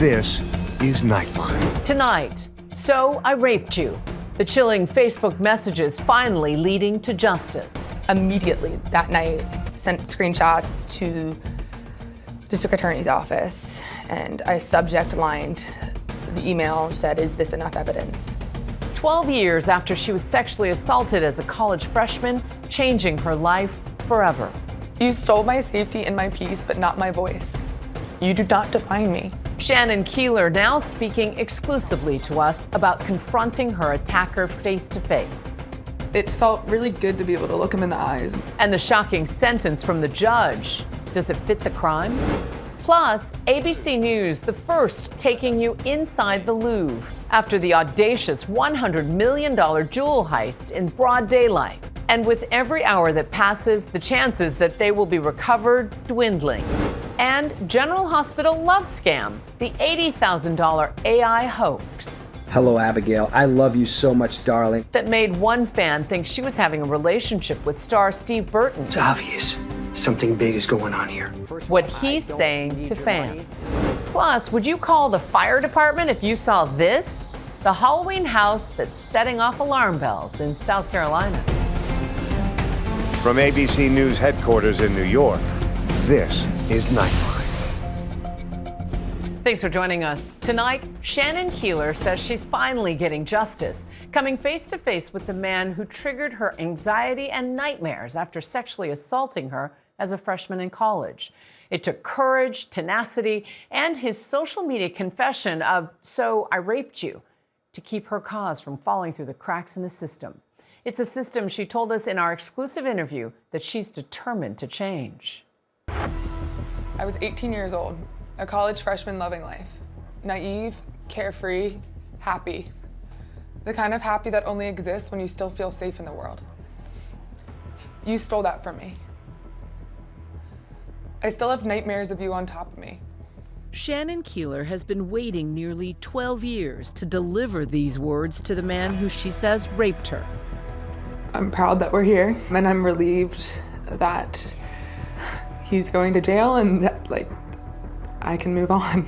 This is Nightline. Tonight, so I raped you. The chilling Facebook messages finally leading to justice. Immediately that night, sent screenshots to the district attorney's office, and I subject lined the email and said, "Is this enough evidence?" 12 years after she was sexually assaulted as a college freshman, changing her life forever. You stole my safety and my peace, but not my voice. You do not define me. Shannon Keeler now speaking exclusively to us about confronting her attacker face to face. It felt really good to be able to look him in the eyes. And the shocking sentence from the judge. Does it fit the crime? Plus, ABC News, the first taking you inside the Louvre after the audacious $100 million jewel heist in broad daylight. And with every hour that passes, the chances that they will be recovered dwindling. And General Hospital love scam, the $80,000 AI hoax. Hello, Abigail. I love you so much, darling. That made one fan think she was having a relationship with star Steve Burton. It's obvious. Something big is going on here. What he's saying to fans. Plus, would you call the fire department if you saw this? The Halloween house that's setting off alarm bells in South Carolina. From ABC News headquarters in New York, this is Nightline. Thanks for joining us. Tonight, Shannon Keeler says she's finally getting justice, coming face to face with the man who triggered her anxiety and nightmares after sexually assaulting her as a freshman in college. It took courage, tenacity, and his social media confession of, "So I raped you," to keep her cause from falling through the cracks in the system. It's a system, she told us in our exclusive interview, that she's determined to change. I was 18 years old, a college freshman loving life. Naive, carefree, happy. The kind of happy that only exists when you still feel safe in the world. You stole that from me. I still have nightmares of you on top of me. Shannon Keeler has been waiting nearly 12 years to deliver these words to the man who she says raped her. I'm proud that we're here, and I'm relieved that he's going to jail and that, I can move on.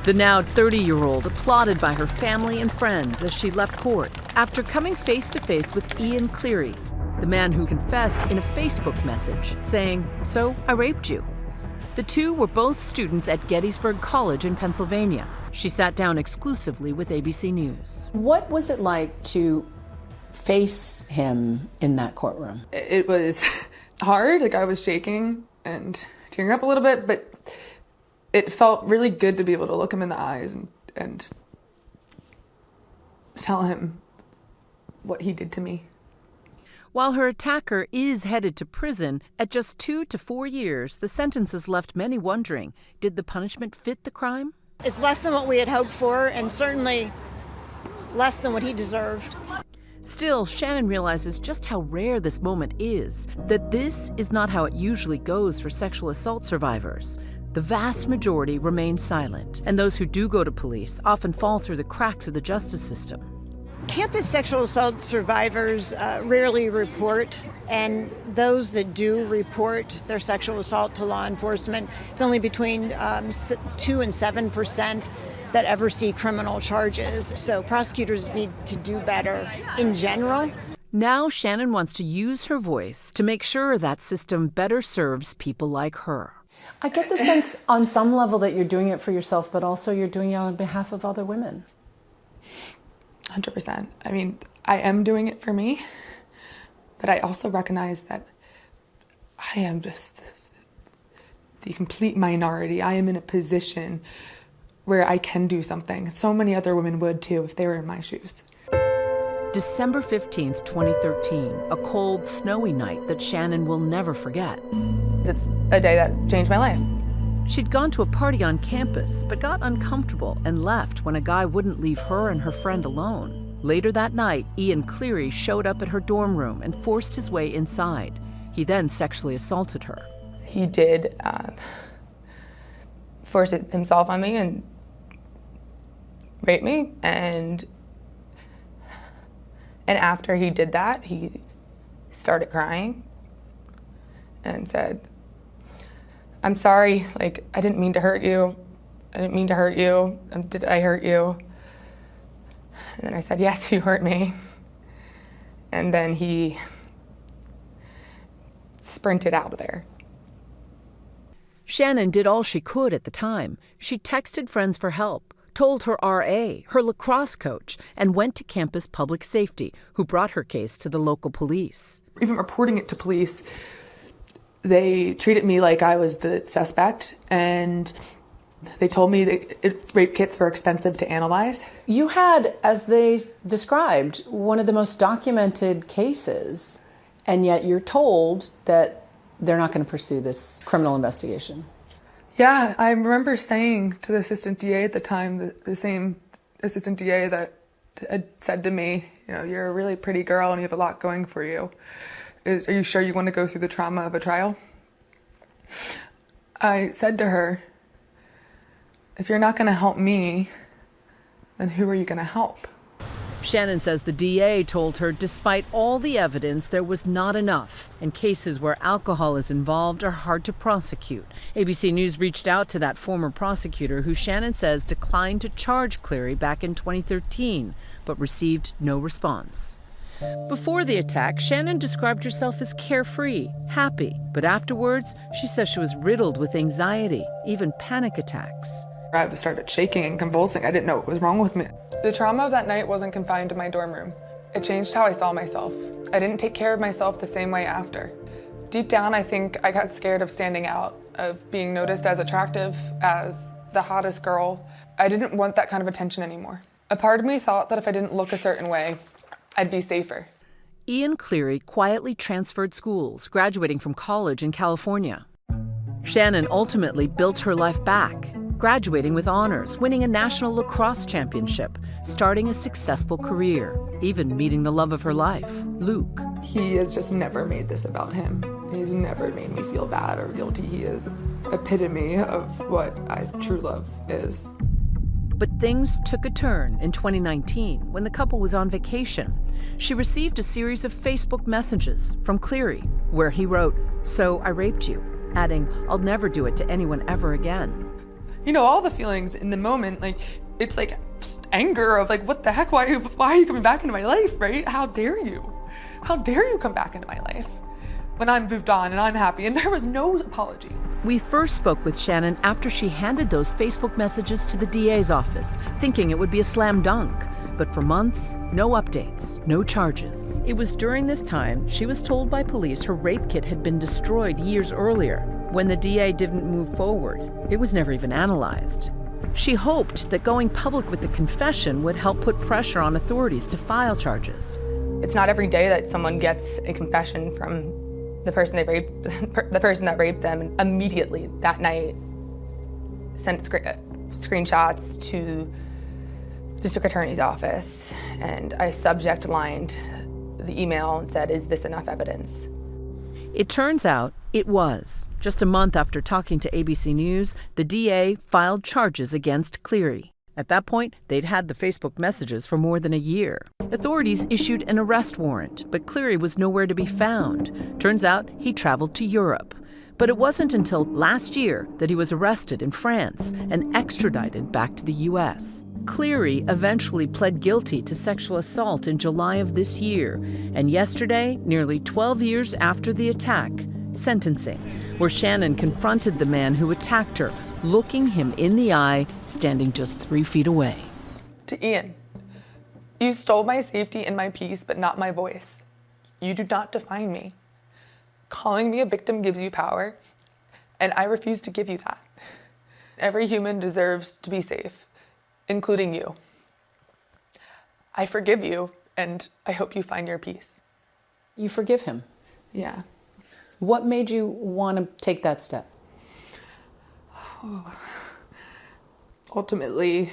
The now 30-year-old applauded by her family and friends as she left court after coming face to face with Ian Cleary, the man who confessed in a Facebook message saying, "So I raped you." The two were both students at Gettysburg College in Pennsylvania. She sat down exclusively with ABC News. What was it like to face him in that courtroom? It was hard, I was shaking and tearing up a little bit, but it felt really good to be able to look him in the eyes and tell him what he did to me. While her attacker is headed to prison, at just 2 to 4 years, the sentences left many wondering, did the punishment fit the crime? It's less than what we had hoped for, and certainly less than what he deserved. Still, Shannon realizes just how rare this moment is, that this is not how it usually goes for sexual assault survivors. The vast majority remain silent, and those who do go to police often fall through the cracks of the justice system. Campus sexual assault survivors rarely report, and those that do report their sexual assault to law enforcement, it's only between 2 and 7% that ever see criminal charges. So prosecutors need to do better in general. Now Shannon wants to use her voice to make sure that system better serves people like her. I get the sense on some level that you're doing it for yourself, but also you're doing it on behalf of other women. 100%. I mean, I am doing it for me, but I also recognize that I am just the complete minority. I am in a position where I can do something. So many other women would too if they were in my shoes. December 15th, 2013, a cold, snowy night that Shannon will never forget. It's a day that changed my life. She'd gone to a party on campus, but got uncomfortable and left when a guy wouldn't leave her and her friend alone. Later that night, Ian Cleary showed up at her dorm room and forced his way inside. He then sexually assaulted her. He did force himself on me and rape me, and after he did that, he started crying and said, I'm sorry, like, I didn't mean to hurt you. I didn't mean to hurt you. Did I hurt you? And then I said, yes, you hurt me. And then he sprinted out of there. Shannon did all she could at the time. She texted friends for help, told her RA, her lacrosse coach, and went to campus public safety, who brought her case to the local police. Even reporting it to police, they treated me like I was the suspect, and they told me that rape kits were expensive to analyze. You had, as they described, one of the most documented cases, and yet you're told that they're not going to pursue this criminal investigation. Yeah, I remember saying to the assistant DA at the time, the same assistant DA that had said to me, you know, you're a really pretty girl and you have a lot going for you. Are you sure you want to go through the trauma of a trial? I said to her, if you're not going to help me, then who are you going to help? Shannon says the DA told her despite all the evidence, there was not enough, and cases where alcohol is involved are hard to prosecute. ABC News reached out to that former prosecutor who Shannon says declined to charge Cleary back in 2013, but received no response. Before the attack, Shannon described herself as carefree, happy, but afterwards, she says she was riddled with anxiety, even panic attacks. I started shaking and convulsing. I didn't know what was wrong with me. The trauma of that night wasn't confined to my dorm room. It changed how I saw myself. I didn't take care of myself the same way after. Deep down, I think I got scared of standing out, of being noticed as attractive, as the hottest girl. I didn't want that kind of attention anymore. A part of me thought that if I didn't look a certain way, I'd be safer. Ian Cleary quietly transferred schools, graduating from college in California. Shannon ultimately built her life back, graduating with honors, winning a national lacrosse championship, starting a successful career, even meeting the love of her life, Luke. He has just never made this about him. He's never made me feel bad or guilty. He is epitome of what true love is. But things took a turn in 2019 when the couple was on vacation. She received a series of Facebook messages from Cleary, where he wrote, "So I raped you," adding, "I'll never do it to anyone ever again." You know, all the feelings in the moment, like, it's like anger of like, what the heck, why are you coming back into my life, right? How dare you? How dare you come back into my life when I'm moved on and I'm happy? And there was no apology. We first spoke with Shannon after she handed those Facebook messages to the DA's office, thinking it would be a slam dunk. But for months, no updates, no charges. It was during this time she was told by police her rape kit had been destroyed years earlier. When the DA didn't move forward, it was never even analyzed. She hoped that going public with the confession would help put pressure on authorities to file charges. It's not every day that someone gets a confession from the person they raped, the person that raped them. And immediately that night, sent screenshots to the district attorney's office, and I subject lined the email and said, "Is this enough evidence?" It turns out it was. Just a month after talking to ABC News, the DA filed charges against Cleary. At that point, they'd had the Facebook messages for more than a year. Authorities issued an arrest warrant, but Cleary was nowhere to be found. Turns out he traveled to Europe. But it wasn't until last year that he was arrested in France and extradited back to the U.S. Cleary eventually pled guilty to sexual assault in July of this year, and yesterday, nearly 12 years after the attack, sentencing, where Shannon confronted the man who attacked her, looking him in the eye, standing just 3 feet away. To Ian, you stole my safety and my peace, but not my voice. You do not define me. Calling me a victim gives you power, and I refuse to give you that. Every human deserves to be safe, including you. I forgive you, and I hope you find your peace. You forgive him? Yeah. What made you want to take that step? Ultimately,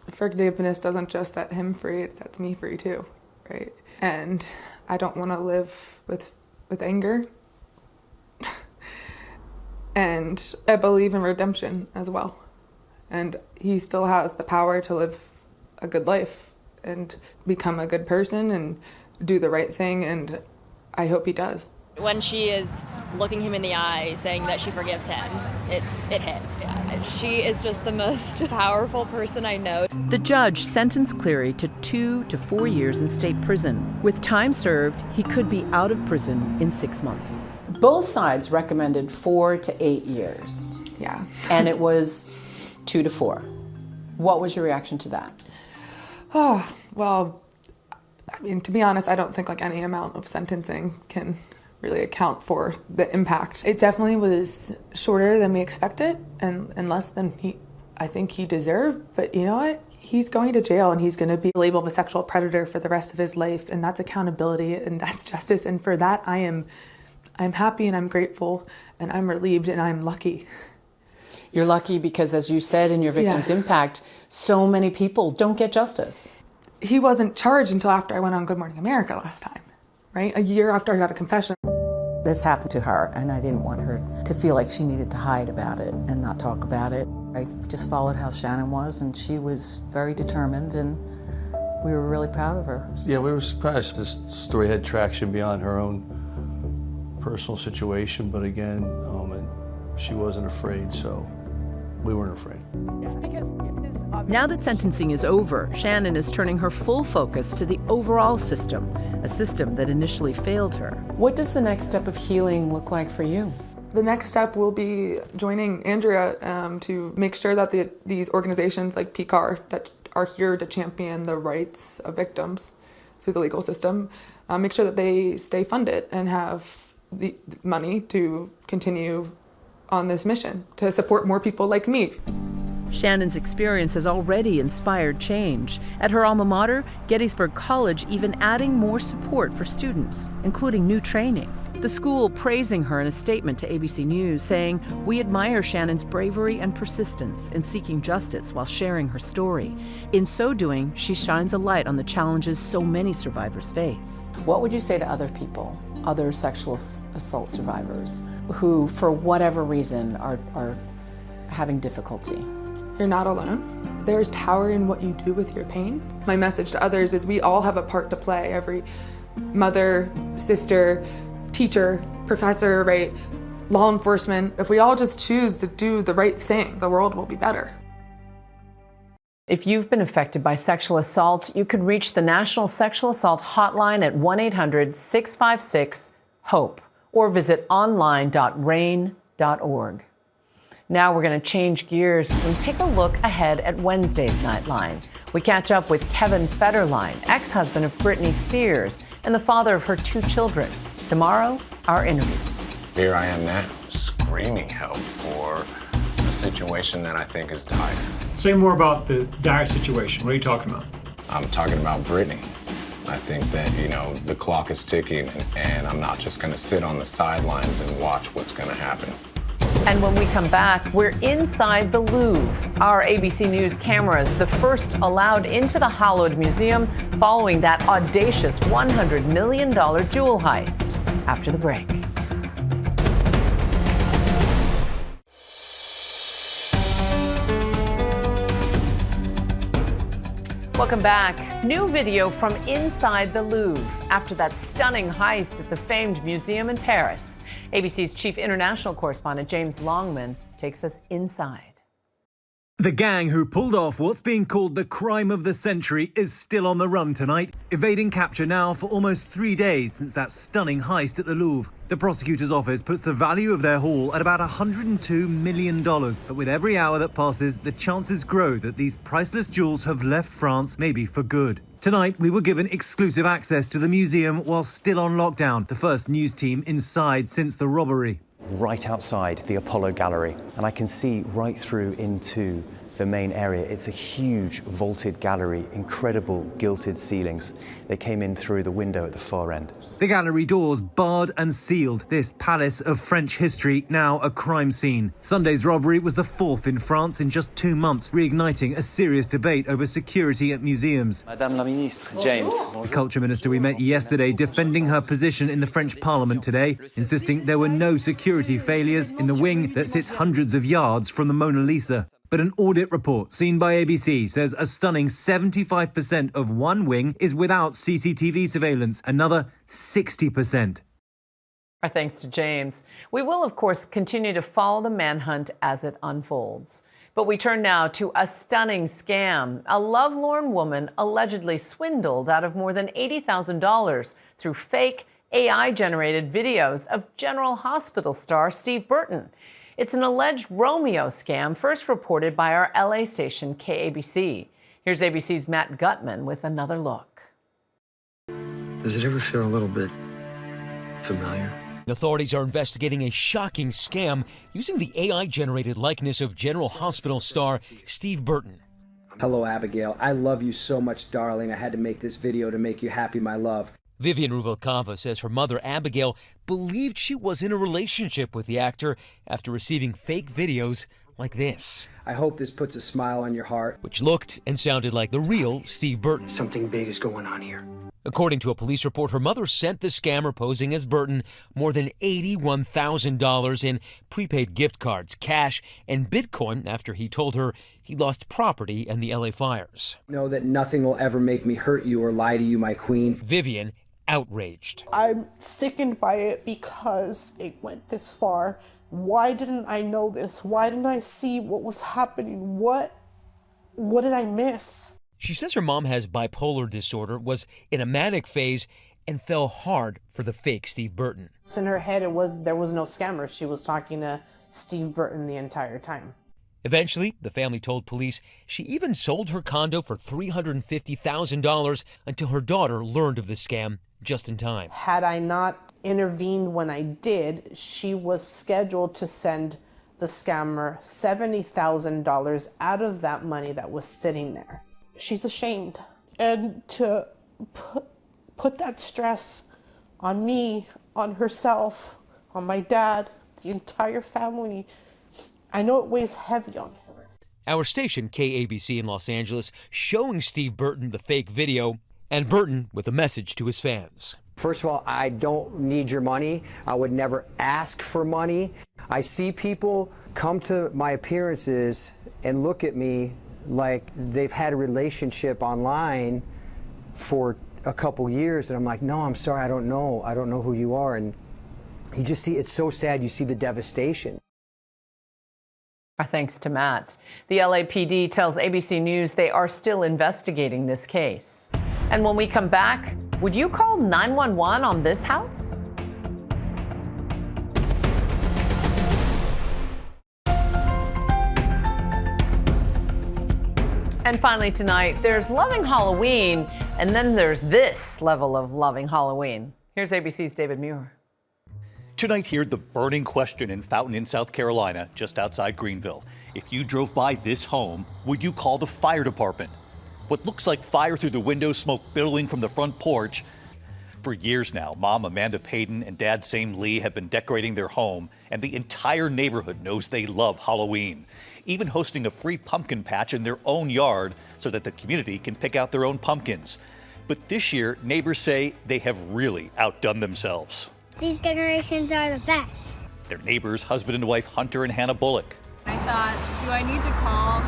forgiveness doesn't just set him free, it sets me free too, right? And I don't want to live with anger. And I believe in redemption as well. And he still has the power to live a good life and become a good person and do the right thing, and I hope he does. When she is looking him in the eye, saying that she forgives him, it hits. She is just the most powerful person I know. The judge sentenced Cleary to 2 to 4 years in state prison. With time served, he could be out of prison in 6 months. Both sides recommended 4 to 8 years. Yeah. And it was 2 to 4. What was your reaction to that? Oh, well, I mean, to be honest, I don't think like any amount of sentencing can really account for the impact. It definitely was shorter than we expected and less than I think he deserved. But you know what? He's going to jail and he's going to be labeled a sexual predator for the rest of his life. And that's accountability and that's justice. And for that, I'm happy and I'm grateful and I'm relieved and I'm lucky. You're lucky because, as you said in your Victims' Impact, so many people don't get justice. He wasn't charged until after I went on Good Morning America last time, right? A year after I got a confession. This happened to her, and I didn't want her to feel like she needed to hide about it and not talk about it. I just followed how Shannon was, and she was very determined, and we were really proud of her. Yeah, we were surprised. This story had traction beyond her own personal situation, but again, she wasn't afraid, so we weren't afraid. Now that sentencing is over, Shannon is turning her full focus to the overall system, a system that initially failed her. What does the next step of healing look like for you? The next step will be joining Andrea to make sure that these organizations like PCAR that are here to champion the rights of victims through the legal system, make sure that they stay funded and have the money to continue on this mission to support more people like me. Shannon's experience has already inspired change. At her alma mater, Gettysburg College even adding more support for students, including new training. The school praising her in a statement to ABC News, saying, "We admire Shannon's bravery and persistence in seeking justice while sharing her story. In so doing, she shines a light on the challenges so many survivors face." What would you say to other people, other sexual assault survivors, who, for whatever reason, are having difficulty? You're not alone. There's power in what you do with your pain. My message to others is we all have a part to play. Every mother, sister, teacher, professor, right, law enforcement. If we all just choose to do the right thing, the world will be better. If you've been affected by sexual assault, you can reach the National Sexual Assault Hotline at 1-800-656-HOPE or visit online.rain.org. Now we're going to change gears and take a look ahead at Wednesday's Nightline. We catch up with Kevin Federline, ex-husband of Britney Spears and the father of her 2 children. Tomorrow, our interview. Here I am now, screaming help for a situation that I think is dire. Say more about the dire situation. What are you talking about? I'm talking about Britney. I think that, the clock is ticking, and I'm not just going to sit on the sidelines and watch what's going to happen. And when we come back, we're inside the Louvre. Our ABC News cameras, the first allowed into the hallowed museum following that audacious $100 million jewel heist. After the break. Welcome back. New video from inside the Louvre after that stunning heist at the famed museum in Paris. ABC's chief international correspondent James Longman takes us inside. The gang who pulled off what's being called the crime of the century is still on the run tonight, evading capture now for almost 3 days since that stunning heist at the Louvre. The prosecutor's office puts the value of their haul at about $102 million. But with every hour that passes, the chances grow that these priceless jewels have left France, maybe for good. Tonight, we were given exclusive access to the museum while still on lockdown, the first news team inside since the robbery. Right outside the Apollo Gallery, and I can see right through into the main area. It's a huge vaulted gallery, incredible gilded ceilings. They came in through the window at the far end. The gallery doors barred and sealed. This palace of French history now a crime scene. Sunday's robbery was the 4th in France in just 2 months, reigniting a serious debate over security at museums. Madame la Ministre, James. The culture minister we met yesterday defending her position in the French parliament today, insisting there were no security failures in the wing that sits hundreds of yards from the Mona Lisa. But an audit report seen by ABC says a stunning 75% of one wing is without CCTV surveillance, another 60%. Our thanks to James. We will, of course, continue to follow the manhunt as it unfolds. But we turn now to a stunning scam. A lovelorn woman allegedly swindled out of more than $80,000 through fake AI-generated videos of General Hospital star Steve Burton. It's an alleged Romeo scam first reported by our LA station KABC. Here's ABC's Matt Gutman with another look. Does it ever feel a little bit familiar? Authorities are investigating a shocking scam using the AI-generated likeness of General Hospital star Steve Burton. Hello, Abigail. I love you so much, darling. I had to make this video to make you happy, my love. Vivian Ruvalcava says her mother, Abigail, believed she was in a relationship with the actor after receiving fake videos like this. I hope this puts a smile on your heart. Which looked and sounded like the real Steve Burton. Something big is going on here. According to a police report, her mother sent the scammer posing as Burton more than $81,000 in prepaid gift cards, cash, and Bitcoin after he told her he lost property in the LA fires. Know that nothing will ever make me hurt you or lie to you, my queen. Vivian, outraged. I'm sickened by it because it went this far. Why didn't I know this? Why didn't I see what was happening? What did I miss? She says her mom has bipolar disorder, was in a manic phase, and fell hard for the fake Steve Burton. In her head, there was no scammer. She was talking to Steve Burton the entire time. Eventually, the family told police she even sold her condo for $350,000 until her daughter learned of the scam just in time. Had I not intervened when I did, she was scheduled to send the scammer $70,000 out of that money that was sitting there. She's ashamed. And to put that stress on me, on herself, on my dad, the entire family, I know it weighs heavy on her. Our station, KABC in Los Angeles, showing Steve Burton the fake video, and Burton with a message to his fans. First of all, I don't need your money. I would never ask for money. I see people come to my appearances and look at me like they've had a relationship online for a couple years, and I'm like, no, I'm sorry, I don't know who you are. And you just see, it's so sad, you see the devastation. Our thanks to Matt. The LAPD tells ABC News they are still investigating this case. And when we come back, would you call 911 on this house? And finally tonight, there's loving Halloween, and then there's this level of loving Halloween. Here's ABC's David Muir. Tonight here, the burning question in Fountain in South Carolina, just outside Greenville. If you drove by this home, would you call the fire department? What looks like fire through the window, smoke billowing from the front porch. For years now, Mom Amanda Payton and Dad Sam Lee have been decorating their home, and the entire neighborhood knows they love Halloween, even hosting a free pumpkin patch in their own yard so that the community can pick out their own pumpkins. But this year, neighbors say they have really outdone themselves. These decorations are the best. Their neighbors, husband and wife Hunter and Hannah Bullock. I thought, do I need to call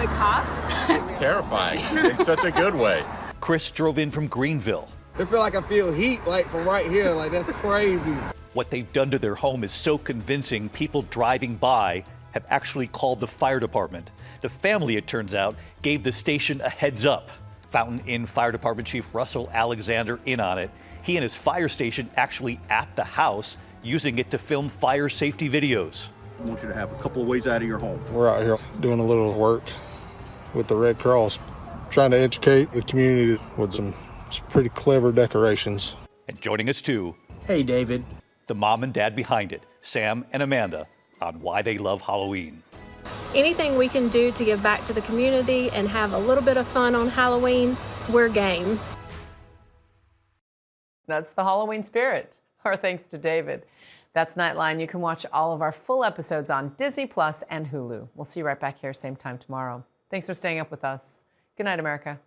the cops? Terrifying in such a good way. Chris drove in from Greenville. I feel like I feel heat like from right here, like that's crazy. What they've done to their home is so convincing, people driving by have actually called the fire department. The family, it turns out, gave the station a heads up. Fountain Inn Fire Department Chief Russell Alexander in on it. He and his fire station actually at the house, using it to film fire safety videos. I want you to have a couple of ways out of your home. We're out here doing a little work with the Red Cross, trying to educate the community with some pretty clever decorations. And joining us too, hey David, the mom and dad behind it, Sam and Amanda, on why they love Halloween. Anything we can do to give back to the community and have a little bit of fun on Halloween, we're game. That's the Halloween spirit. Our thanks to David. That's Nightline. You can watch all of our full episodes on Disney Plus and Hulu. We'll see you right back here same time tomorrow. Thanks for staying up with us. Good night, America.